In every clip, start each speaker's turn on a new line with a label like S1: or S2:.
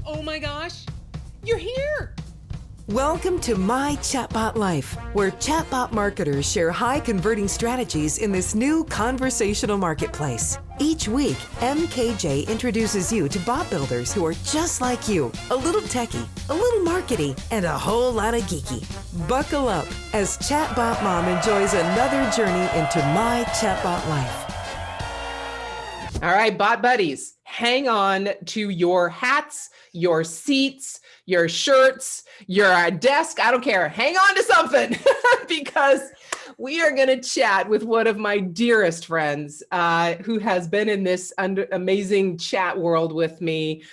S1: Oh my gosh, you're here.
S2: Welcome to My Chatbot Life, where chatbot marketers share high converting strategies in this new conversational marketplace. Each week, MKJ introduces you to bot builders who are just like you, a little techie, a little markety, and a whole lot of geeky. Buckle up as Chatbot Mom enjoys another journey into My Chatbot Life.
S1: All right, bot buddies, hang on to your hats, your seats, your shirts, your desk. I don't care. Hang on to something because we are going to chat with one of my dearest friends who has been in this amazing chat world with me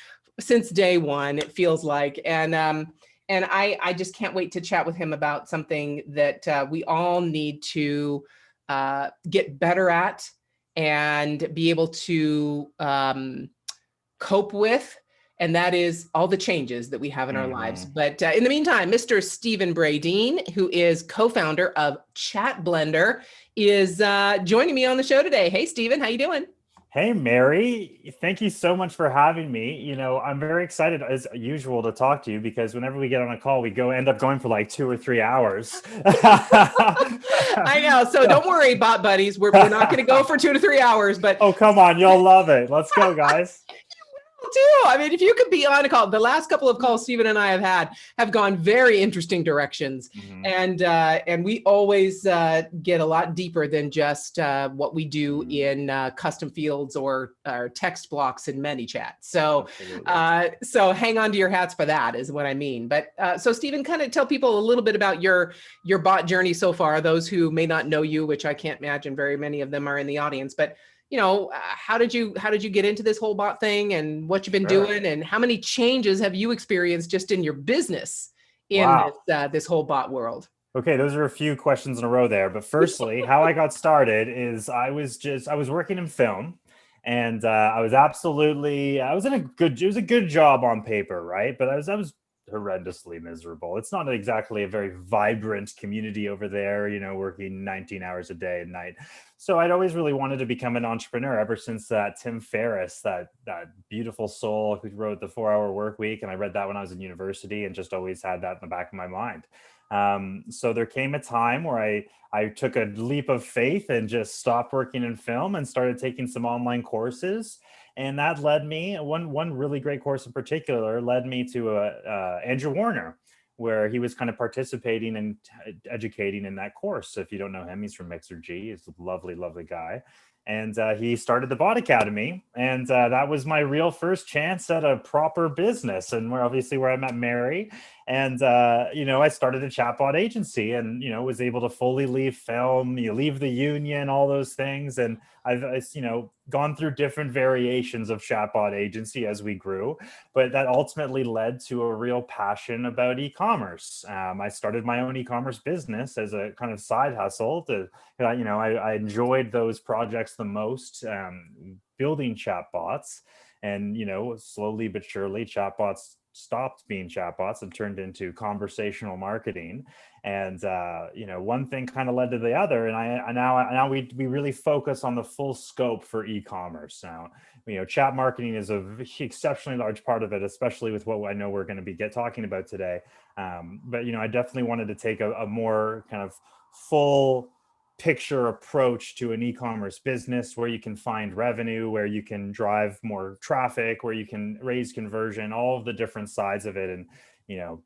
S1: since day one, it feels like. And I just can't wait to chat with him about something that we all need to get better at and be able to cope with. And that is all the changes that we have in our lives. But in the meantime, Mr. Stephen Bradeen, who is co-founder of Chat Blender, is joining me on the show today. Hey, Stephen, how you doing?
S3: Hey, Mary, thank you so much for having me. You know, I'm very excited as usual to talk to you because whenever we get on a call, we end up going for like 2 or 3 hours.
S1: I know. So don't worry, bot buddies. We're not going to go for 2 to 3 hours, but
S3: oh, come on. You'll love it. Let's go, guys.
S1: Too. I mean, if you could be on a call, the last couple of calls Stephen and I have gone very interesting directions. And we always get a lot deeper than just what we do in custom fields or text blocks in ManyChat. So so hang on to your hats for that is what I mean. But so Stephen, kind of tell people a little bit about your bot journey so far, those who may not know you, which I can't imagine very many of them are in the audience, but you know, how did you get into this whole bot thing and what you've been doing and how many changes have you experienced just in your business in this whole bot world? Okay,
S3: those are a few questions in a row there. But firstly, how I got started is I was working in film and it was a good job on paper, right? But I was horrendously miserable. It's not exactly a very vibrant community over there, you know, working 19 hours a day and night. So I'd always really wanted to become an entrepreneur ever since Tim Ferriss, that beautiful soul who wrote the 4-Hour Work Week. And I read that when I was in university and just always had that in the back of my mind. So there came a time where I took a leap of faith and just stopped working in film and started taking some online courses. And that led me, one really great course in particular, led me to Andrew Warner, where he was kind of participating and educating in that course. So if you don't know him, he's from Mixergy. He's a lovely, lovely guy. And he started the Bot Academy. And that was my real first chance at a proper business. And where I met Mary. And, you know, I started a chatbot agency and, you know, was able to fully leave film, you leave the union, all those things. And I've you know, gone through different variations of chatbot agency as we grew, but that ultimately led to a real passion about e-commerce. I started my own e-commerce business as a kind of side hustle you know, I enjoyed those projects the most, building chatbots. And, you know, slowly but surely, chatbots stopped being chatbots and turned into conversational marketing. And, you know, one thing kind of led to the other. And now we really focus on the full scope for e-commerce. Now, you know, chat marketing is an exceptionally large part of it, especially with what I know we're going to be talking about today. But, you know, I definitely wanted to take a more kind of full picture approach to an e-commerce business where you can find revenue, where you can drive more traffic, where you can raise conversion, all of the different sides of it. And, you know,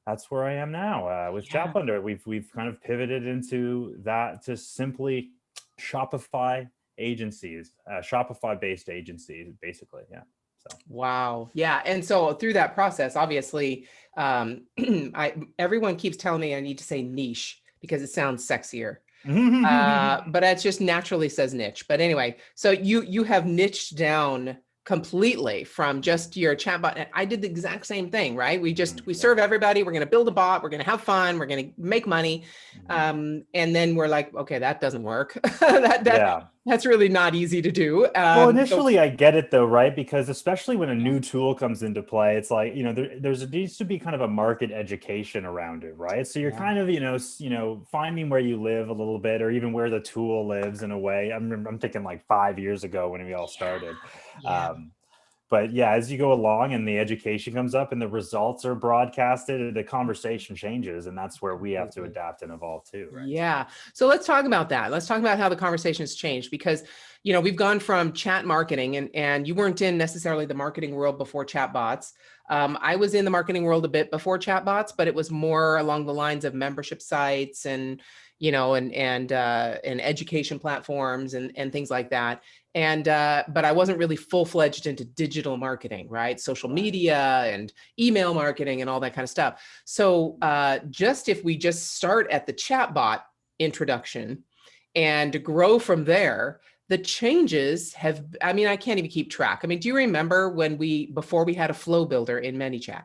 S3: that's where I am now with Chat Blender. We've kind of pivoted into that to simply Shopify agencies, Shopify-based agencies, basically. Yeah. So.
S1: Wow. Yeah. And so through that process, obviously, everyone keeps telling me I need to say niche because it sounds sexier. But it just naturally says niche. But anyway, so you have niched down completely from just your chatbot. I did the exact same thing, right? We serve everybody. We're going to build a bot. We're going to have fun. We're going to make money. And then we're like, okay, that doesn't work. That's really not easy to do.
S3: Well, initially I get it though, right? Because especially when a new tool comes into play, it's like, you know, there needs to be kind of a market education around it, right? So you're kind of, you know, finding where you live a little bit, or even where the tool lives in a way. I'm thinking like 5 years ago when we all started. But yeah, as you go along and the education comes up and the results are broadcasted, the conversation changes, and that's where we have to adapt and evolve too, right?
S1: Yeah. So let's talk about that. Let's talk about how the conversation has changed, because, we've gone from chat marketing, and you weren't in necessarily the marketing world before chatbots. I was in the marketing world a bit before chatbots, but it was more along the lines of membership sites and, and education platforms and things like that. And but I wasn't really full-fledged into digital marketing, right? Social media and email marketing and all that kind of stuff. So if we just start at the chatbot introduction and grow from there, the changes have, I mean, I can't even keep track. I mean, do you remember before we had a flow builder in ManyChat,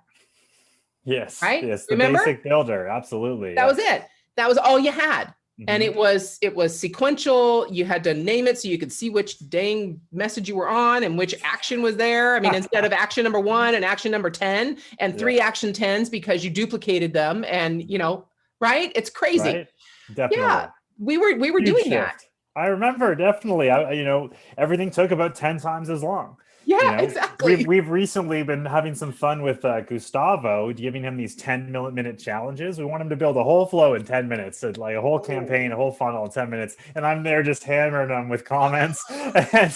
S3: Yes,
S1: right?
S3: yes, the
S1: Remember?
S3: basic builder, absolutely.
S1: That was
S3: Yes.
S1: it. That was all you had. And
S3: Mhm.
S1: it was sequential. You had to name it so you could see which dang message you were on and which action was there. I mean, instead of action number 1 and action number 10 and 3 action 10s, because you duplicated them, and right? It's crazy.
S3: Right? Definitely.
S1: Yeah, we were
S3: Huge
S1: doing that.
S3: shift. I remember, definitely. Everything took about 10 times as long.
S1: Yeah, exactly.
S3: We've recently been having some fun with Gustavo, giving him these 10-minute challenges. We want him to build a whole flow in 10 minutes, so like a whole campaign, a whole funnel in 10 minutes. And I'm there just hammering them with comments. And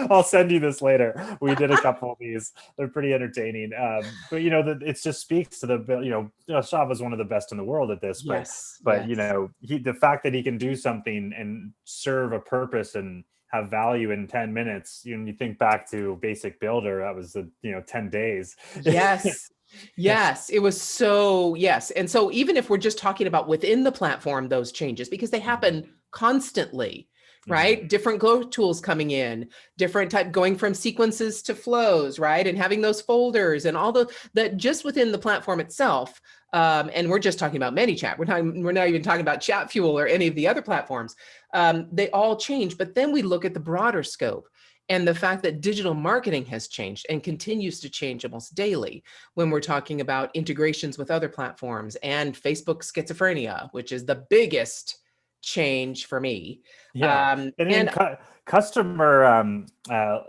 S3: I'll send you this later. We did a couple of these. They're pretty entertaining. But it just speaks to Gustavo's one of the best in the world at this.
S1: Yes.
S3: But
S1: yes.
S3: the fact that he can do something and serve a purpose and have value in 10 minutes. You think back to basic builder, that was 10 days.
S1: Yes. Yes, it was so, yes. And so even if we're just talking about within the platform, those changes, because they happen constantly, right? Different growth tools coming in, different type, going from sequences to flows, right? And having those folders and all that just within the platform itself. And we're just talking about ManyChat. We're not even talking about Chatfuel or any of the other platforms. They all change, but then we look at the broader scope and the fact that digital marketing has changed and continues to change almost daily when we're talking about integrations with other platforms and Facebook schizophrenia, which is the biggest change for me.
S3: Yeah. And then customer, I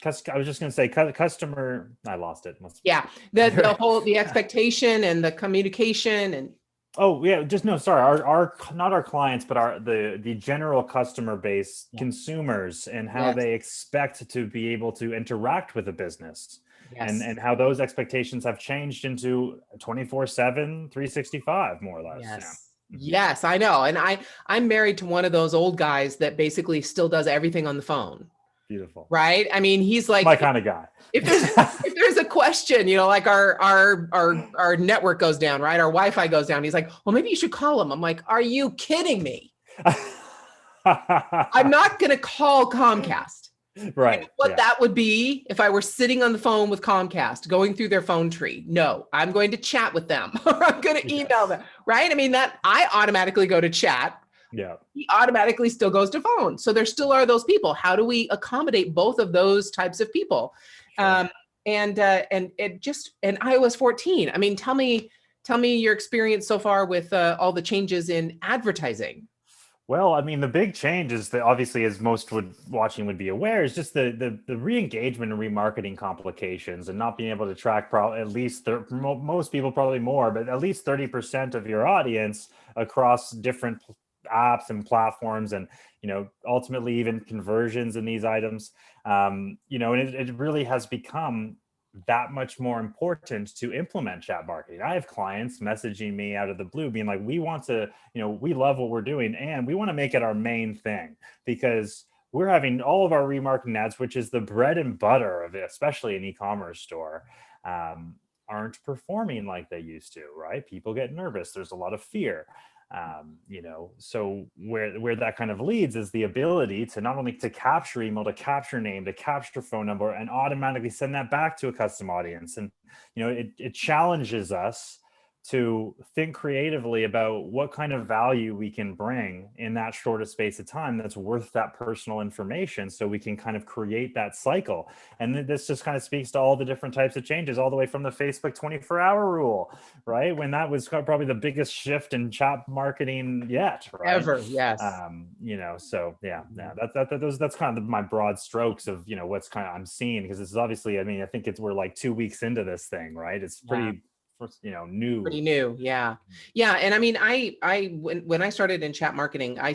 S3: was just going to say customer, I lost it.
S1: Yeah. The expectation and the communication and.
S3: Oh yeah, sorry. Our not our clients, but the general customer base, consumers, and how they expect to be able to interact with a business, and how those expectations have changed into 24/7, 365, more or less.
S1: Yes. Yes, I know. And I'm married to one of those old guys that basically still does everything on the phone.
S3: Beautiful.
S1: Right? I mean, he's like
S3: my kind of guy.
S1: If there's a question, like our network goes down, right? Our Wi-Fi goes down. He's like, well, maybe you should call him. I'm like, are you kidding me? I'm not going to call Comcast.
S3: Right.
S1: You know what that would be if I were sitting on the phone with Comcast, going through their phone tree. No, I'm going to chat with them or I'm going to email them. Right? I mean, that I automatically go to chat.
S3: Yeah.
S1: He automatically still goes to phone. So there still are those people. How do we accommodate both of those types of people? Sure. And iOS 14. I mean, tell me your experience so far with all the changes in advertising.
S3: Well, I mean, the big change is that obviously, as most would be aware, is just the re-engagement and remarketing complications and not being able to track at least most people, probably more, but at least 30% of your audience across different apps and platforms, and ultimately even conversions in these items. And it really has become that much more important to implement chat marketing. I have clients messaging me out of the blue being like, we want to, we love what we're doing and we want to make it our main thing, because we're having all of our remarketing ads, which is the bread and butter of it, especially an e-commerce store, aren't performing like they used to, right? People get nervous. There's a lot of fear. So where that kind of leads is the ability to not only to capture email, to capture name, to capture phone number, and automatically send that back to a custom audience. And it challenges us to think creatively about what kind of value we can bring in that shortest space of time that's worth that personal information, so we can kind of create that cycle. And this just kind of speaks to all the different types of changes, all the way from the Facebook 24-hour rule, right? When that was probably the biggest shift in chat marketing yet, right?
S1: Ever, yes.
S3: So that's kind of my broad strokes of, what's kind of I'm seeing, because this is obviously, I think we're like 2 weeks into this thing, right? It's pretty new.
S1: Pretty new. Yeah. And when I started in chat marketing, I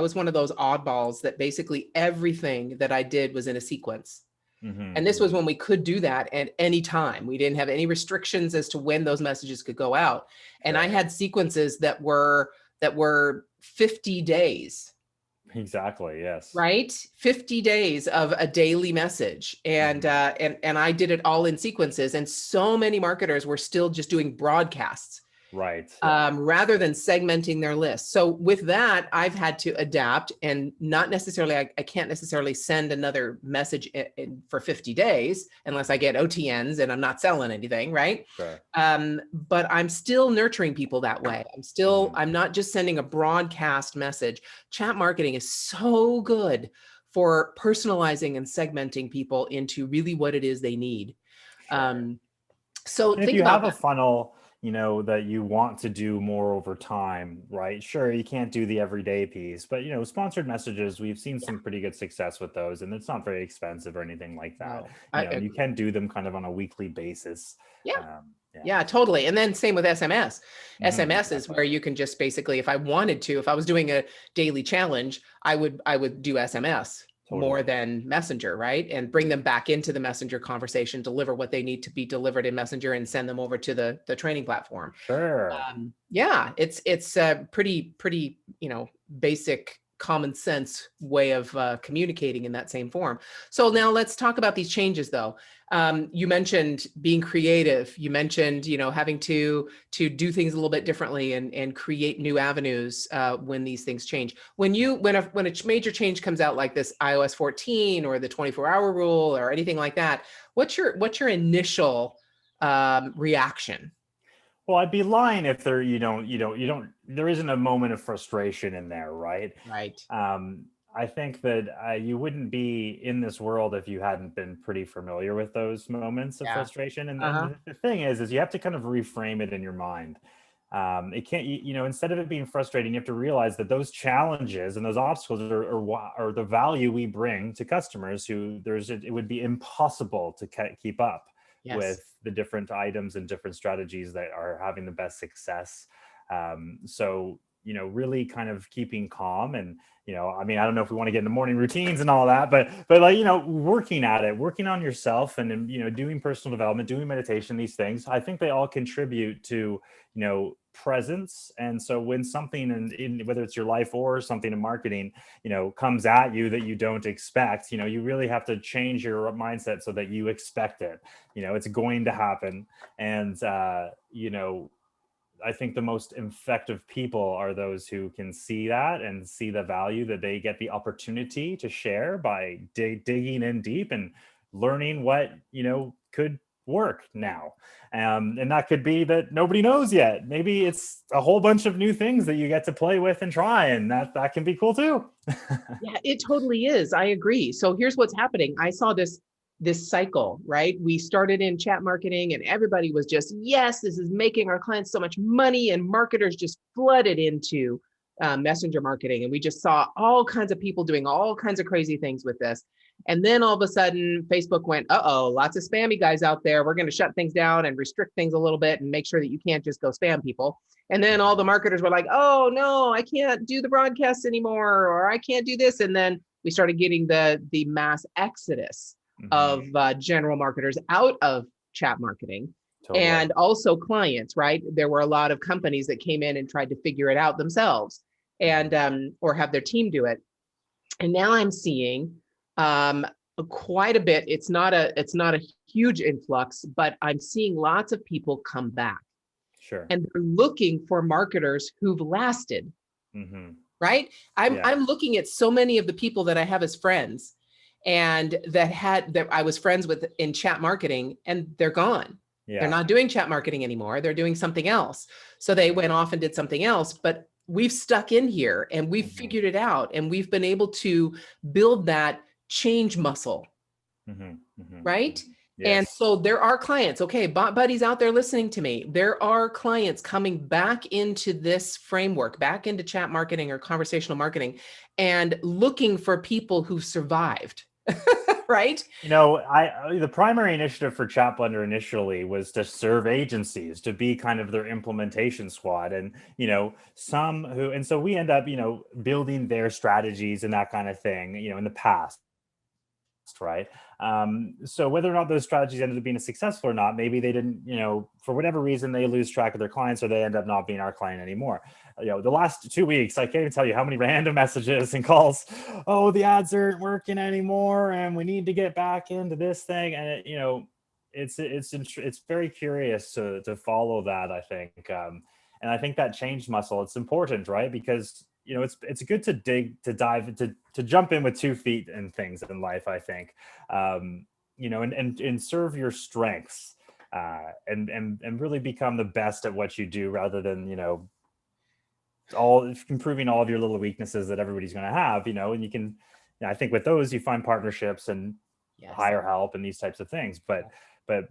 S1: was one of those oddballs that basically everything that I did was in a sequence. And this was when we could do that at any time. We didn't have any restrictions as to when those messages could go out. And I had sequences that were 50 days.
S3: Exactly. Yes.
S1: Right. 50 days of a daily message. And I did it all in sequences. And so many marketers were still just doing broadcasts.
S3: Right.
S1: Rather than segmenting their list. So with that, I've had to adapt, and not necessarily, I can't necessarily send another message for 50 days unless I get OTNs and I'm not selling anything, right?
S3: Sure.
S1: But I'm still nurturing people that way. I'm not just sending a broadcast message. Chat marketing is so good for personalizing and segmenting people into really what it is they need.
S3: Sure.
S1: So
S3: if you have a funnel, that you want to do more over time, right? Sure, you can't do the everyday piece, but sponsored messages, we've seen some pretty good success with those, and it's not very expensive or anything like that.
S1: No,
S3: you can do them kind of on a weekly basis.
S1: Yeah, totally. And then same with SMS. SMS is where you can just basically, if I was doing a daily challenge, I would do SMS. Totally. More than Messenger, right? And bring them back into the Messenger conversation, deliver what they need to be delivered in Messenger, and send them over to the training platform.
S3: Sure.
S1: It's a pretty basic common sense way of communicating in that same form. So now let's talk about these changes, though. You mentioned being creative. You mentioned, having to do things a little bit differently and create new avenues when these things change. When a major change comes out, like this iOS 14 or the 24-hour rule or anything like that, what's your initial reaction?
S3: Well, I'd be lying if there isn't a moment of frustration in there, right?
S1: Right.
S3: I think that you wouldn't be in this world if you hadn't been pretty familiar with those moments of frustration. And the thing is you have to kind of reframe it in your mind. It can't, instead of it being frustrating, you have to realize that those challenges and those obstacles are the value we bring to customers it would be impossible to keep up with the different items and different strategies that are having the best success. So really kind of keeping calm and, I don't know if we want to get into morning routines and all that, but working at it, working on yourself and, doing personal development, doing meditation, these things, I think they all contribute to, presence. And so when something in whether it's your life or something in marketing, comes at you that you don't expect, you really have to change your mindset so that you expect it. It's going to happen. And, I think the most effective people are those who can see that and see the value that they get the opportunity to share by digging in deep and learning what, could work now. And that could be that nobody knows yet. Maybe it's a whole bunch of new things that you get to play with and try, and that can be cool too.
S1: Yeah, it totally is. I agree. So here's what's happening. I saw this cycle, right? We started in chat marketing and everybody was just, yes, this is making our clients so much money, and marketers just flooded into messenger marketing. And we just saw all kinds of people doing all kinds of crazy things with this. And then all of a sudden Facebook went, lots of spammy guys out there. We're going to shut things down and restrict things a little bit and make sure that you can't just go spam people. And then all the marketers were like, oh no, I can't do the broadcasts anymore, or I can't do this. And then we started getting the mass exodus of general marketers out of chat marketing. Totally. And also clients, right? There were a lot of companies that came in and tried to figure it out themselves and or have their team do it. And now I'm seeing quite a bit. It's not a huge influx, but I'm seeing lots of people come back.
S3: Sure.
S1: And they're looking for marketers who've lasted. Right? I'm looking at so many of the people that I have as friends and that I was friends with in chat marketing, and they're gone. They're
S3: Yeah.
S1: not doing chat marketing anymore. They're doing something else. So they went off and did something else, but we've stuck in here and we've
S3: Mm-hmm.
S1: figured it out and we've been able to build that change muscle,
S3: Mm-hmm. Mm-hmm.
S1: right? And
S3: Yes.
S1: so there are clients, okay, bot buddies out there listening to me. There are clients coming back into this framework, back into chat marketing or conversational marketing, and looking for people who've survived, right?
S3: The primary initiative for Chat Blender initially was to serve agencies, to be kind of their implementation squad, and so we end up building their strategies and that kind of thing, in the past, right? So whether or not those strategies ended up being successful or not, maybe they didn't, for whatever reason, they lose track of their clients or they end up not being our client anymore. The last 2 weeks, I can't even tell you how many random messages and calls. Oh, the ads aren't working anymore, and we need to get back into this thing. And it's very curious to follow that, I think. And I think that change muscle, it's important, right? Because it's good to dive to jump in with 2 feet in things in life, I think. And serve your strengths, and really become the best at what you do, rather than all improving all of your little weaknesses that everybody's going to have. And you can, I think with those you find partnerships and hire help and these types of things. But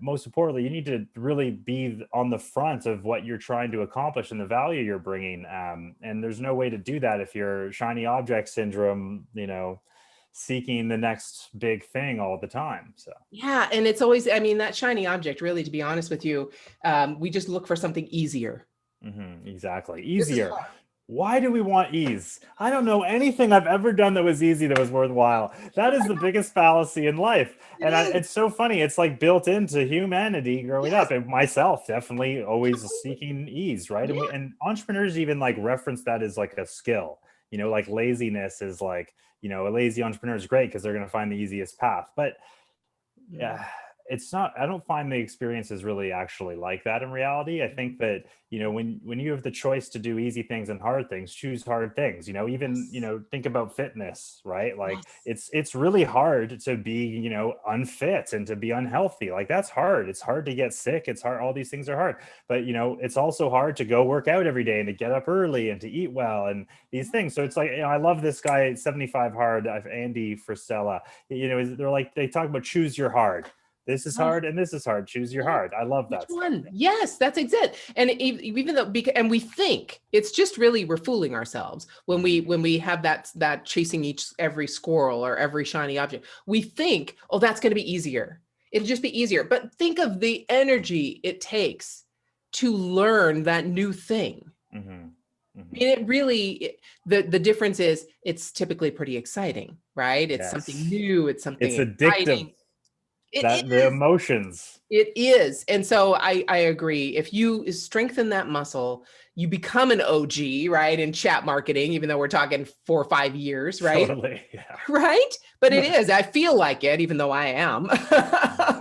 S3: most importantly, you need to really be on the front of what you're trying to accomplish and the value you're bringing. And there's no way to do that if you're shiny object syndrome, seeking the next big thing all the time. So
S1: yeah, and it's always, I mean, that shiny object, really, to be honest with you, we just look for something easier.
S3: Exactly. Easier. Why do we want ease? I don't know anything I've ever done that was easy that was worthwhile. That is the biggest fallacy in life. It's so funny. It's like built into humanity growing up, and myself definitely always seeking ease, right? And entrepreneurs even like reference that as like a skill. Like laziness is like, a lazy entrepreneur is great because they're going to find the easiest path. But yeah, it's not, I don't find the experience is really actually like that in reality. I think that, when you have the choice to do easy things and hard things, choose hard things. Even think about fitness, right? Like it's really hard to be, unfit and to be unhealthy. Like that's hard. It's hard to get sick. It's hard. All these things are hard. But it's also hard to go work out every day and to get up early and to eat well and these things. So it's like, I love this guy 75 Hard, Andy Frisella. They're like, they talk about choose your hard. This is hard and this is hard. Choose your hard. I love that.
S1: Which one? Yes, that's it. And even though, and we think it's just really, we're fooling ourselves when we have that chasing every squirrel or every shiny object. We think, oh, that's going to be easier. It'll just be easier. But think of the energy it takes to learn that new thing. I mean, it really, the difference is it's typically pretty exciting, right? It's something new. It's something
S3: addictive. The emotions.
S1: It is. And so I agree. If you strengthen that muscle, you become an OG, right? In chat marketing, even though we're talking 4 or 5 years, right?
S3: Totally. Yeah.
S1: Right? But it is. I feel like it, even though I am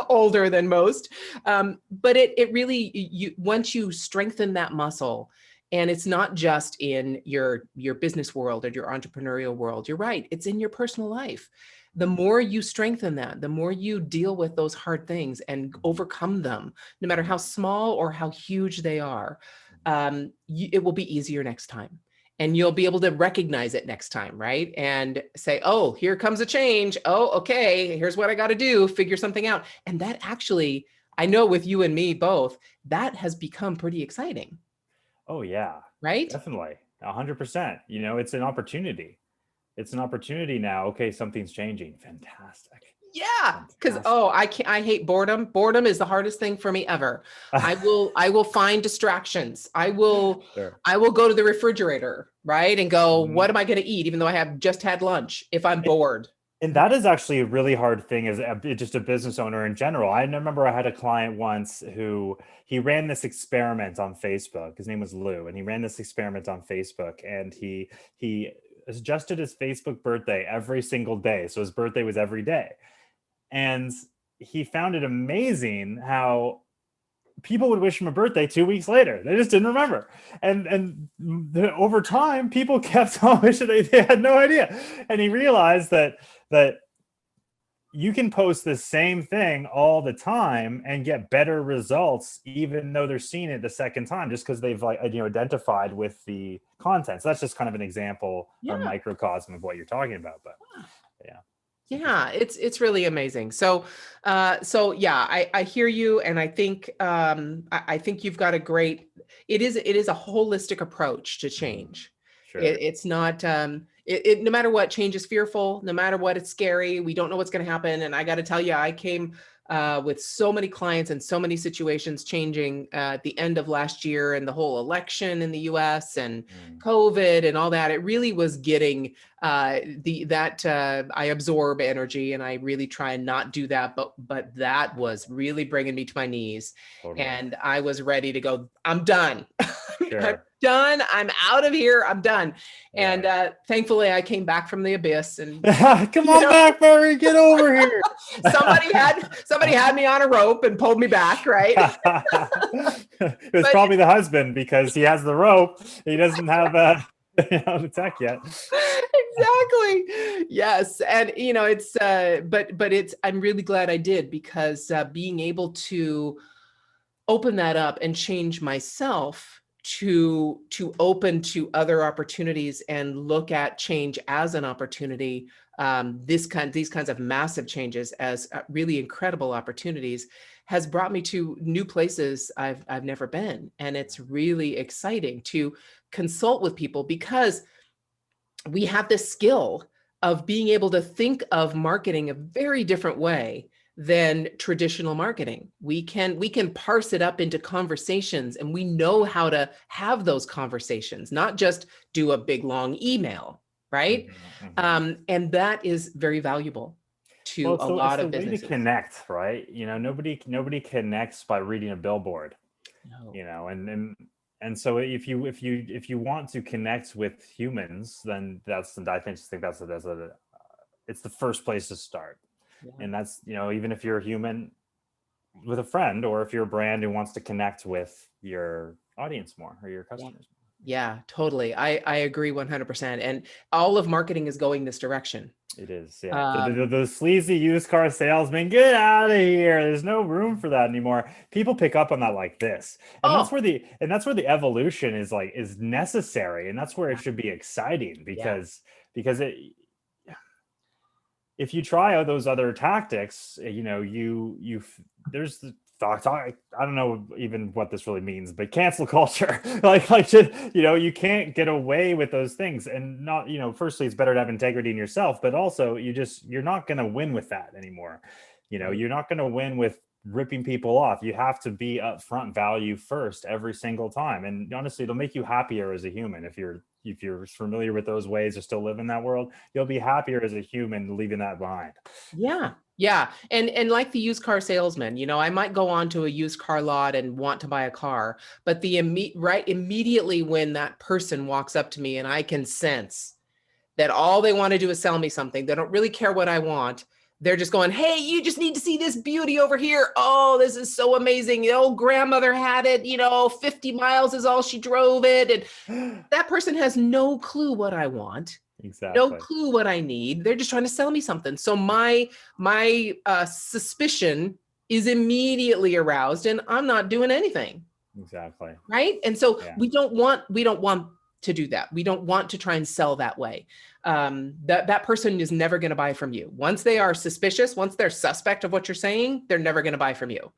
S1: older than most. But it really, once you strengthen that muscle, and it's not just in your business world or your entrepreneurial world, you're right. It's in your personal life. The more you strengthen that, the more you deal with those hard things and overcome them, no matter how small or how huge they are, it will be easier next time. And you'll be able to recognize it next time, right? And say, oh, here comes a change. Oh, okay, here's what I got to do, figure something out. And that actually, I know with you and me both, that has become pretty exciting.
S3: Oh, yeah.
S1: Right?
S3: Definitely. 100%. It's an opportunity. It's an opportunity now. Okay, something's changing. Fantastic.
S1: Yeah, because I hate boredom. Boredom is the hardest thing for me ever. I will find distractions. I will go to the refrigerator, right, and go, what am I going to eat, even though I have just had lunch, if I'm bored.
S3: And that is actually a really hard thing as just a business owner in general. I remember I had a client once who he ran this experiment on Facebook. His name was Lou, and he ran this experiment on Facebook, and he adjusted his Facebook birthday every single day. So his birthday was every day. And he found it amazing how people would wish him a birthday 2 weeks later. They just didn't remember. And over time, people kept on wishing they had no idea. And he realized that you can post the same thing all the time and get better results, even though they're seeing it the second time, just because they've identified with the content. So that's just kind of an example or
S1: Yeah.
S3: microcosm of what you're talking about. But yeah.
S1: Yeah, it's really amazing. So yeah, I hear you, and I think I think you've got a great. It is a holistic approach to change.
S3: Sure.
S1: It's not no matter what, change is fearful. No matter what, it's scary. We don't know what's going to happen. And I got to tell you, I came with so many clients and so many situations changing at the end of last year, and the whole election in the U.S. and COVID and all that. It really was getting I absorb energy, and I really try and not do that. But that was really bringing me to my knees,
S3: Totally.
S1: and I was ready to go. I'm done.
S3: Sure.
S1: I'm done. I'm out of here. I'm done.
S3: Yeah.
S1: And thankfully, I came back from the abyss. And
S3: come on back, Murray. Get over here.
S1: somebody had me on a rope and pulled me back. Right.
S3: It was probably the husband, because he has the rope. He doesn't have the tech yet.
S1: Exactly. Yes. And it's but it's I'm really glad I did, because being able to open that up and change myself to open to other opportunities and look at change as an opportunity, these kinds of massive changes as really incredible opportunities, has brought me to new places I've never been. And it's really exciting to consult with people, because we have this skill of being able to think of marketing a very different way than traditional marketing. We can parse it up into conversations, and we know how to have those conversations, not just do a big long email, right? And that is very valuable to a lot of businesses.
S3: Way to connect, right? Nobody connects by reading a billboard.
S1: No.
S3: And so if you want to connect with humans, then I think it's the first place to start. Yeah. And that's, even if you're a human with a friend, or if you're a brand who wants to connect with your audience more, or your customers.
S1: Yeah, totally. I agree 100%. And all of marketing is going this direction.
S3: It is. Yeah. The sleazy used car salesman, get out of here. There's no room for that anymore. People pick up on that like this. And that's where the evolution is necessary. And that's where it should be exciting, because if you try out those other tactics, there's the thought. I don't know even what this really means, but cancel culture, you can't get away with those things. And not, firstly, it's better to have integrity in yourself, but also you're not going to win with that anymore. You're not going to win with ripping people off. You have to be upfront value first every single time. And honestly, it'll make you happier as a human. If you're familiar with those ways or still live in that world, you'll be happier as a human leaving that behind.
S1: Yeah. Yeah. And like the used car salesman, I might go on to a used car lot and want to buy a car, but immediately when that person walks up to me and I can sense that all they want to do is sell me something, they don't really care what I want. They're just going, hey, you just need to see this beauty over here. Oh, this is so amazing. The old grandmother had it, 50 miles is all she drove it. And that person has no clue what I want.
S3: Exactly.
S1: No clue what I need. They're just trying to sell me something. So my suspicion is immediately aroused, and I'm not doing anything.
S3: Exactly.
S1: Right. And so we don't want to do that. We don't want to try and sell that way. That person is never going to buy from you. Once they are suspicious, once they're suspect of what you're saying, they're never going to buy from you.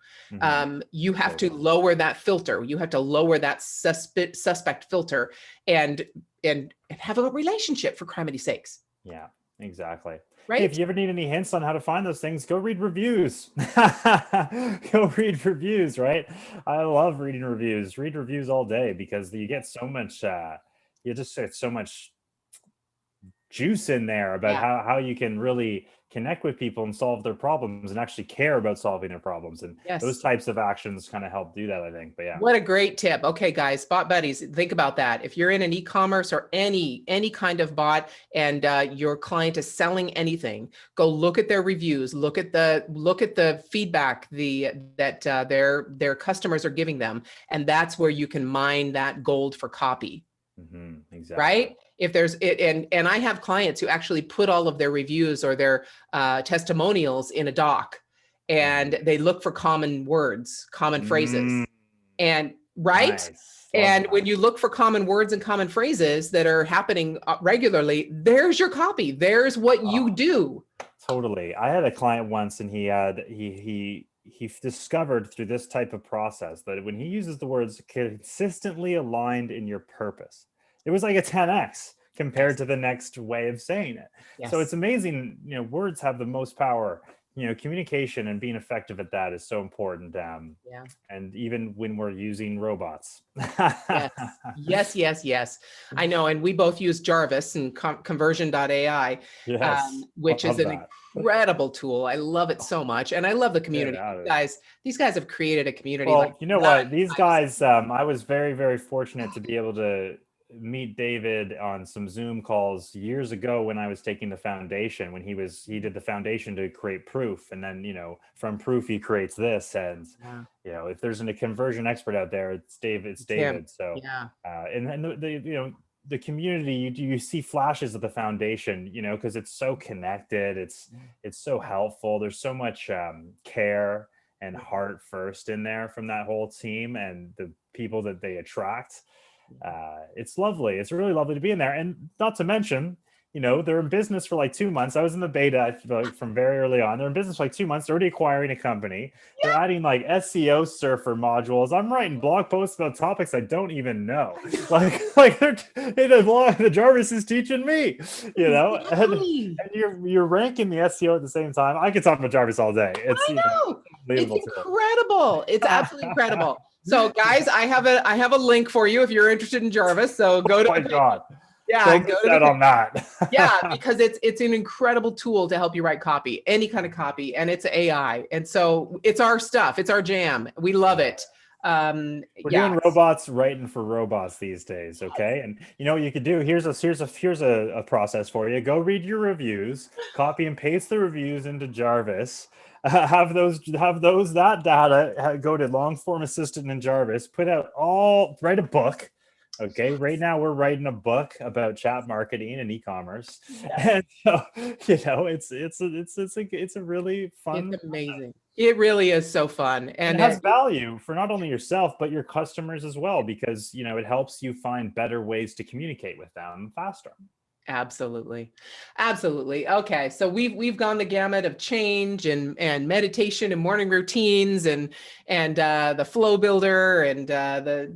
S1: You have to lower that filter. You have to lower that suspect filter and have a relationship, for crimity's sakes.
S3: Yeah, exactly.
S1: Right.
S3: Hey, if you ever need any hints on how to find those things, go read reviews. Go read reviews, right? I love reading reviews. Read reviews all day, because you get so much, you just get so much juice in there about how you can really connect with people and solve their problems and actually care about solving their problems. And those types of actions kind of help do that, I think. But yeah.
S1: What a great tip. Okay, guys, bot buddies, think about that. If you're in an e-commerce or any kind of bot, and your client is selling anything, go look at their reviews, look at the feedback that their customers are giving them. And that's where you can mine that gold for copy.
S3: Exactly.
S1: Right. if there's it, and I have clients who actually put all of their reviews or their testimonials in a doc, and they look for common words, common phrases, and right.
S3: Nice.
S1: And when you look for common words and common phrases that are happening regularly, there's your copy. There's what you do.
S3: Totally. I had a client once, and he discovered through this type of process that when he uses the words consistently aligned in your purpose, it was like a 10x compared to the next way of saying it.
S1: Yes.
S3: So it's amazing. Words have the most power. Communication and being effective at that is so important. And even when we're using robots.
S1: Yes. I know. And we both use Jarvis and Conversion.ai, which is an incredible tool. I love it so much. And I love the community. These guys have created a community.
S3: Well, you know what? These guys, I was very, very fortunate to be able to meet David on some Zoom calls years ago when I was taking the foundation, when he did the foundation to create proof. And then, from proof, he creates this. And, if there's a conversion expert out there, it's David. So, and the community, you see flashes of the foundation, because it's so connected. It's so helpful. There's so much care and heart first in there from that whole team and the people that they attract. It's lovely. It's really lovely to be in there. And not to mention, they're in business for like 2 months. I was in the beta from very early on. They're in business for like 2 months. They're already acquiring a company. They're adding like SEO surfer modules. I'm writing blog posts about topics I don't even know. like the Jarvis is teaching me, and you're ranking the SEO at the same time. I could talk about Jarvis all day. It's
S1: incredible. It's absolutely incredible. So guys, I have a link for you if you're interested in Jarvis. So go to
S3: God.
S1: Yeah,
S3: go to on that.
S1: because it's an incredible tool to help you write copy, any kind of copy, and it's AI. And so it's our stuff. It's our jam. We love it.
S3: We're doing robots writing for robots these days. Okay. And what you could do, here's a process for you. Go read your reviews, copy and paste the reviews into Jarvis. Have that data go to long form assistant in Jarvis, write a book. Okay. Right now we're writing a book about chat marketing and e-commerce. And so, it's a really fun.
S1: It's amazing. It really is so fun. And
S3: it has value for not only yourself, but your customers as well, because, it helps you find better ways to communicate with them faster.
S1: Absolutely. Okay. So we've gone the gamut of change and meditation and morning routines and the flow builder and the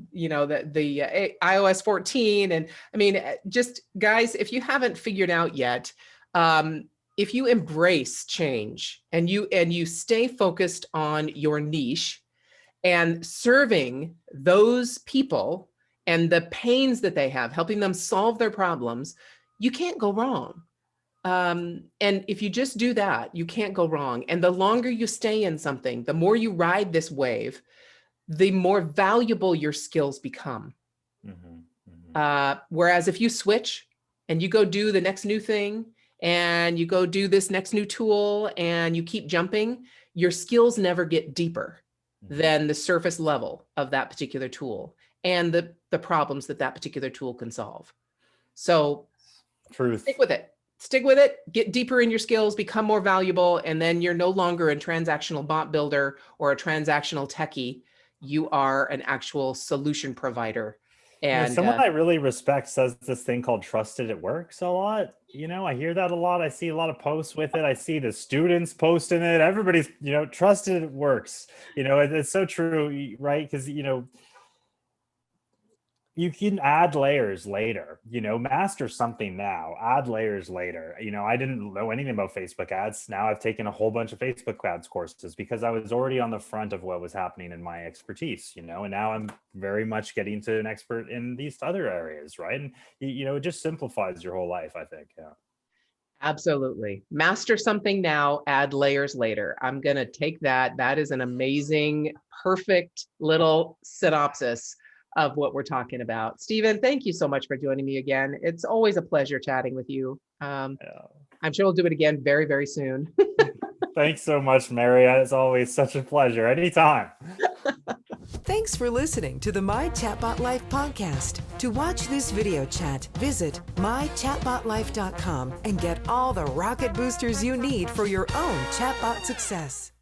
S1: iOS 14. And I mean, just guys, if you haven't figured out yet, if you embrace change and you stay focused on your niche and serving those people and the pains that they have, helping them solve their problems, you can't go wrong. And if you just do that, you can't go wrong. And the longer you stay in something, the more you ride this wave, the more valuable your skills become. Whereas if you switch and you go do the next new thing and you go do this next new tool and you keep jumping, your skills never get deeper than the surface level of that particular tool and the problems that particular tool can solve. So stick with it, get deeper in your skills, become more valuable, and then you're no longer a transactional bot builder or a transactional techie. You are an actual solution provider. And
S3: someone I really respect says this thing called trusted it works a lot. I hear that a lot. I see a lot of posts with it. I see the students posting it. Everybody's, trusted it works. It's so true, right? Because, you can add layers later, master something now, add layers later. I didn't know anything about Facebook ads. Now I've taken a whole bunch of Facebook ads courses because I was already on the front of what was happening in my expertise, and now I'm very much getting to an expert in these other areas, right? And, it just simplifies your whole life, I think. Yeah.
S1: Absolutely. Master something now, add layers later. I'm going to take that. That is an amazing, perfect little synopsis of what we're talking about. Stephen, thank you so much for joining me again. It's always a pleasure chatting with you. I'm sure we'll do it again very, very soon.
S3: Thanks so much, Mary. It's always such a pleasure. Anytime.
S2: Thanks for listening to the My Chatbot Life podcast. To watch this video chat, visit mychatbotlife.com and get all the rocket boosters you need for your own chatbot success.